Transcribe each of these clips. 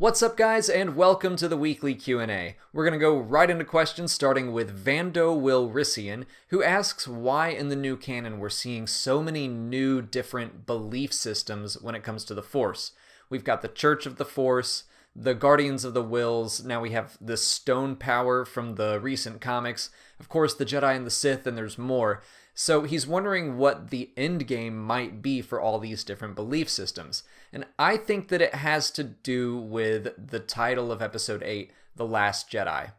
What's up, guys, and welcome to the weekly Q&A. We're going to go right into questions, starting with Vando Wilrisian, who asks why in the new canon we're seeing so many new different belief systems when it comes to the Force. We've got the Church of the Force, the Guardians of the Whills, now we have the Stone Power from the recent comics, of course the Jedi and the Sith, and there's more. So he's wondering what the end game might be for all these different belief systems. And I think that it has to do with the title of Episode 8, The Last Jedi.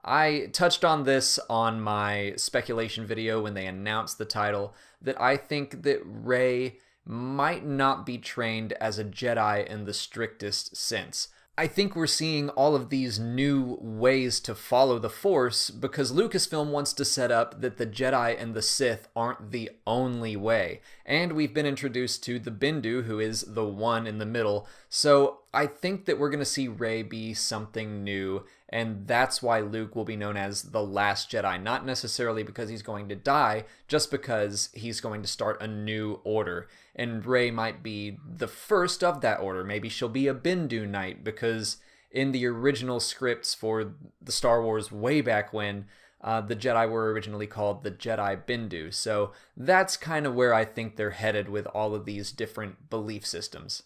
I touched on this on my speculation video when they announced the title, that I think that Rey might not be trained as a Jedi in the strictest sense. I think we're seeing all of these new ways to follow the Force because Lucasfilm wants to set up that the Jedi and the Sith aren't the only way. And we've been introduced to the Bendu, who is the one in the middle. So I think that we're going to see Rey be something new, and that's why Luke will be known as the Last Jedi. Not necessarily because he's going to die, just because he's going to start a new order. And Rey might be the first of that order. Maybe she'll be a Bendu Knight, because in the original scripts for the Star Wars way back when, the Jedi were originally called the Jedi Bendu. So that's kind of where I think they're headed with all of these different belief systems.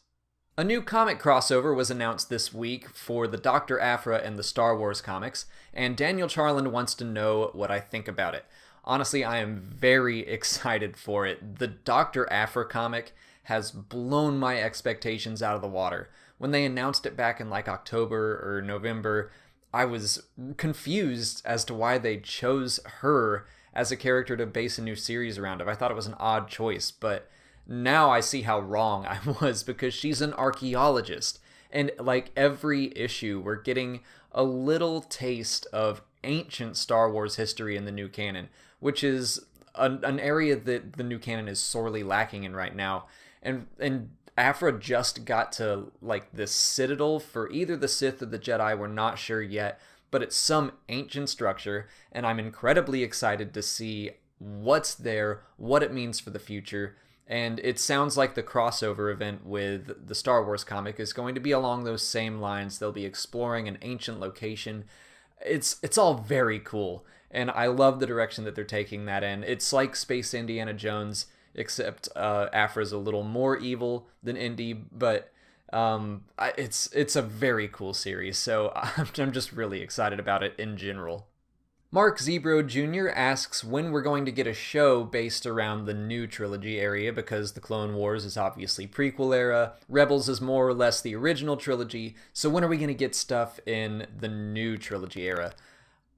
A new comic crossover was announced this week for the Dr. Aphra and the Star Wars comics, and Daniel Charland wants to know what I think about it. Honestly, I am very excited for it. The Dr. Aphra comic has blown my expectations out of the water. When they announced it back in like October or November, I was confused as to why they chose her as a character to base a new series around of. I thought it was an odd choice, but now I see how wrong I was, because she's an archaeologist. And like every issue, we're getting a little taste of ancient Star Wars history in the new canon, which is an area that the new canon is sorely lacking in right now. And Aphra just got to like this citadel for either the Sith or the Jedi, we're not sure yet, but it's some ancient structure, and I'm incredibly excited to see what's there, what it means for the future. And it sounds like the crossover event with the Star Wars comic is going to be along those same lines. They'll be exploring an ancient location. It's all very cool, and I love the direction that they're taking that in. It's like Space Indiana Jones, except Aphra's a little more evil than Indy, but it's a very cool series, so I'm just really excited about it in general. Mark Zebro Jr. asks when we're going to get a show based around the new trilogy area, because the Clone Wars is obviously prequel era, Rebels is more or less the original trilogy, so when are we going to get stuff in the new trilogy era?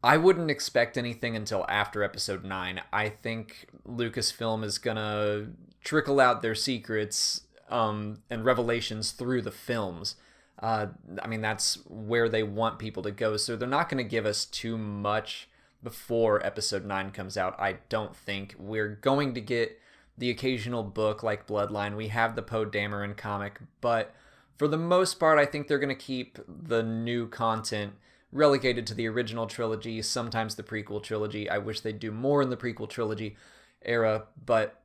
I wouldn't expect anything until after Episode 9. I think Lucasfilm is going to trickle out their secrets and revelations through the films. I mean, that's where they want people to go, so they're not going to give us too much before Episode 9 comes out, I don't think. We're going to get the occasional book like Bloodline. We have the Poe Dameron comic, but for the most part, I think they're going to keep the new content relegated to the original trilogy, sometimes the prequel trilogy. I wish they'd do more in the prequel trilogy era, but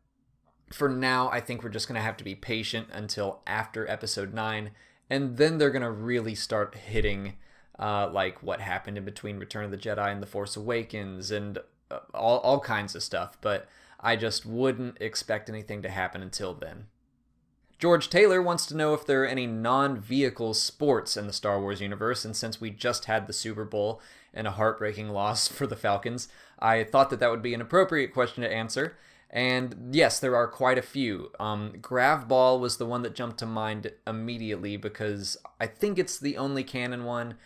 for now, I think we're just going to have to be patient until after Episode 9, and then they're going to really start hitting like what happened in between Return of the Jedi and The Force Awakens and all kinds of stuff, but I just wouldn't expect anything to happen until then. George Taylor wants to know if there are any non-vehicle sports in the Star Wars universe, and since we just had the Super Bowl and a heartbreaking loss for the Falcons, I thought that that would be an appropriate question to answer. And yes, there are quite a few. Grav Ball was the one that jumped to mind immediately because I think it's the only canon one.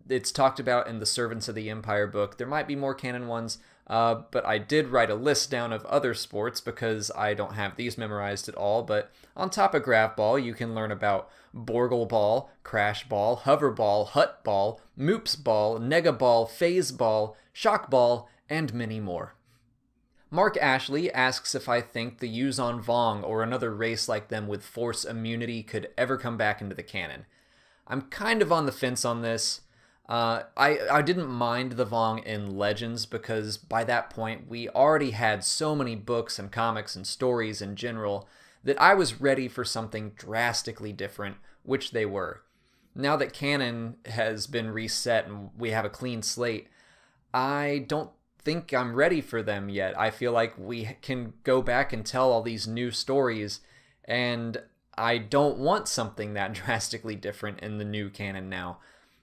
It's talked about in the Servants of the Empire book. There might be more canon ones, but I did write a list down of other sports because I don't have these memorized at all. But on top of Grav Ball, you can learn about Borgle Ball, Crash Ball, Hover Ball, Hut Ball, Moops Ball, Nega Ball, Phase Ball, Shock Ball, and many more. Mark Ashley asks if I think the Yuuzhan Vong or another race like them with Force immunity could ever come back into the canon. I'm kind of on the fence on this. I didn't mind the Vong in Legends because by that point we already had so many books and comics and stories in general that I was ready for something drastically different, which they were. now that canon has been reset and we have a clean slate, I don't think I'm ready for them yet. I feel like we can go back and tell all these new stories, and I don't want something that drastically different in the new canon now.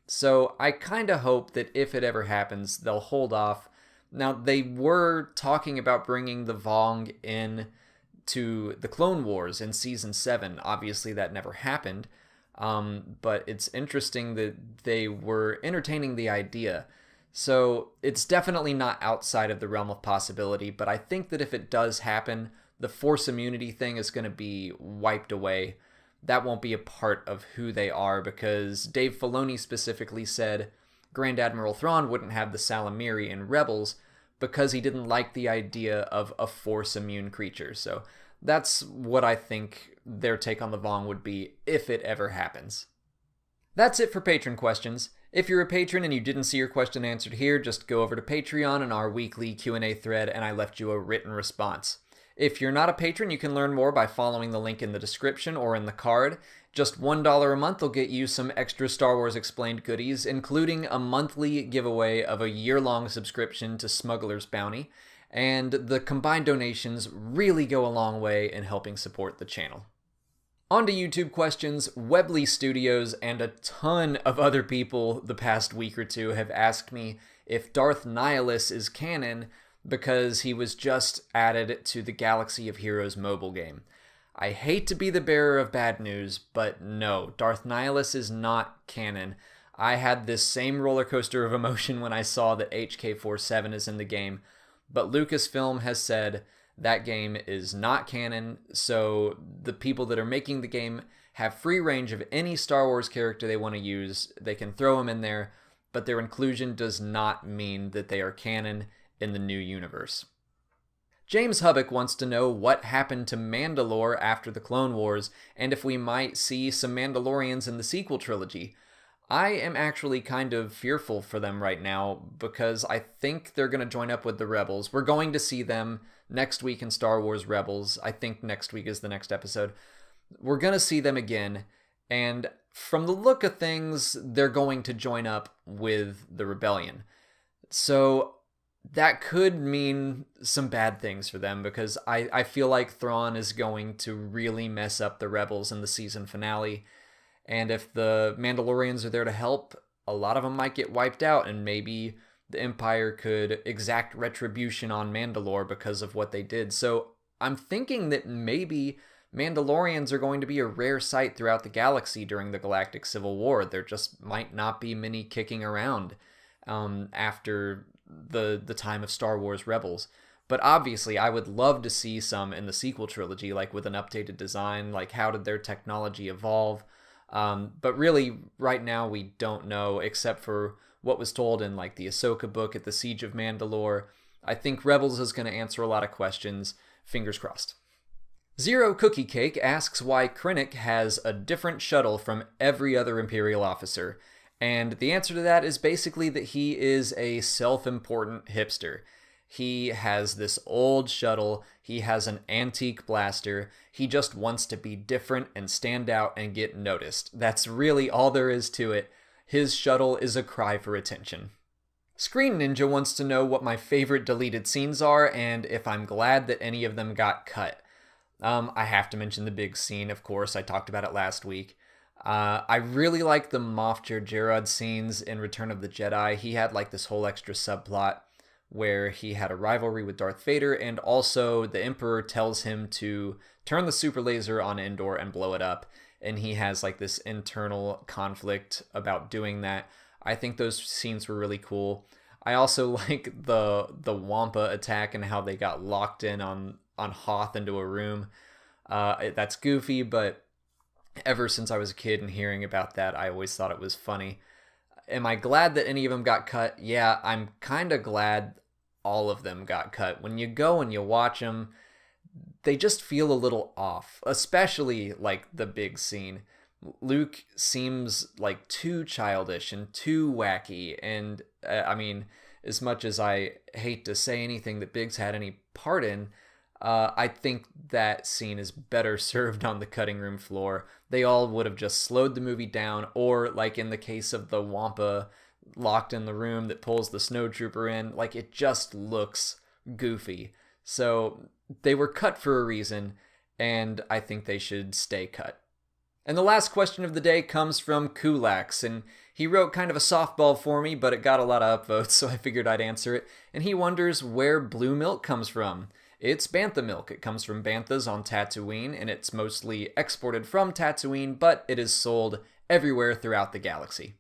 So I kind of hope that if it ever happens, they'll hold off. Now, they were talking about bringing the Vong in to the Clone Wars in Season 7. Obviously, that never happened. But it's interesting that they were entertaining the idea. So it's definitely not outside of the realm of possibility, but I think that if it does happen, the Force immunity thing is going to be wiped away. That won't be a part of who they are, because Dave Filoni specifically said Grand Admiral Thrawn wouldn't have the Salamiri in Rebels because he didn't like the idea of a Force immune creature. So that's what I think their take on the Vong would be if it ever happens. That's it for patron questions. If you're a patron and you didn't see your question answered here, just go over to Patreon and our weekly Q&A thread, and I left you a written response. If you're not a patron, you can learn more by following the link in the description or in the card. Just $1 a month will get you some extra Star Wars Explained goodies, including a monthly giveaway of a year-long subscription to Smuggler's Bounty, and the combined donations really go a long way in helping support the channel. On to YouTube questions. Webley Studios and a ton of other people the past week or two have asked me if Darth Nihilus is canon because he was just added to the Galaxy of Heroes mobile game. I hate to be the bearer of bad news, but no, Darth Nihilus is not canon. I had this same roller coaster of emotion when I saw that HK-47 is in the game, but Lucasfilm has said that game is not canon, so the people that are making the game have free range of any Star Wars character they want to use. They can throw them in there, but their inclusion does not mean that they are canon in the new universe. James Hubbock wants to know what happened to Mandalore after the Clone Wars, and if we might see some Mandalorians in the sequel trilogy. I am actually kind of fearful for them right now, because I think they're going to join up with the Rebels. We're going to see them next week in Star Wars Rebels. I think next week is the next episode. We're going to see them again, and from the look of things, they're going to join up with the Rebellion. So that could mean some bad things for them, because I feel like Thrawn is going to really mess up the Rebels in the season finale. And if the Mandalorians are there to help, a lot of them might get wiped out, and maybe the Empire could exact retribution on Mandalore because of what they did. So I'm thinking that maybe Mandalorians are going to be a rare sight throughout the galaxy during the Galactic Civil War. There just might not be many kicking around after the time of Star Wars Rebels. But obviously, I would love to see some in the sequel trilogy, like with an updated design, like how did their technology evolve? But really, right now, we don't know, except for what was told in like the Ahsoka book at the Siege of Mandalore. I think Rebels is going to answer a lot of questions. Fingers crossed. Zero Cookie Cake asks why Krennic has a different shuttle from every other Imperial officer. And the answer to that is basically that he is a self-important hipster. He has this old shuttle, he has an antique blaster, he just wants to be different and stand out and get noticed. That's really all there is to it. His shuttle is a cry for attention. Screen Ninja wants to know what my favorite deleted scenes are and if I'm glad that any of them got cut. I have to mention the big scene, of course, I talked about it last week. I really like the Moff Jerjerrod scenes in Return of the Jedi. He had like this whole extra subplot where he had a rivalry with Darth Vader, and also the Emperor tells him to turn the super laser on Endor and blow it up, and he has like this internal conflict about doing that. I think those scenes were really cool. I also like the Wampa attack and how they got locked in on Hoth into a room. That's goofy, but ever since I was a kid and hearing about that, I always thought it was funny. Am I glad that any of them got cut? Yeah, I'm kind of glad all of them got cut. When you go and you watch them, they just feel a little off, especially like the big scene. Luke seems like too childish and too wacky, and I mean, as much as I hate to say anything that Biggs had any part in, I think that scene is better served on the cutting room floor. They all would have just slowed the movie down, or like in the case of the Wampa locked in the room that pulls the snowtrooper in, like it just looks goofy. So they were cut for a reason, and I think they should stay cut. And the last question of the day comes from Kulax, and he wrote kind of a softball for me, but it got a lot of upvotes, so I figured I'd answer it. And he wonders where blue milk comes from. It's bantha milk. It comes from banthas on Tatooine, and it's mostly exported from Tatooine, but it is sold everywhere throughout the galaxy.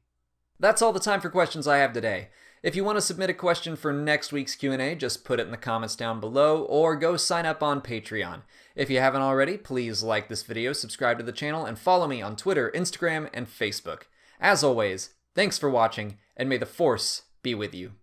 That's all the time for questions I have today. If you want to submit a question for next week's Q&A, just put it in the comments down below, or go sign up on Patreon. If you haven't already, please like this video, subscribe to the channel, and follow me on Twitter, Instagram, and Facebook. As always, thanks for watching, and may the Force be with you.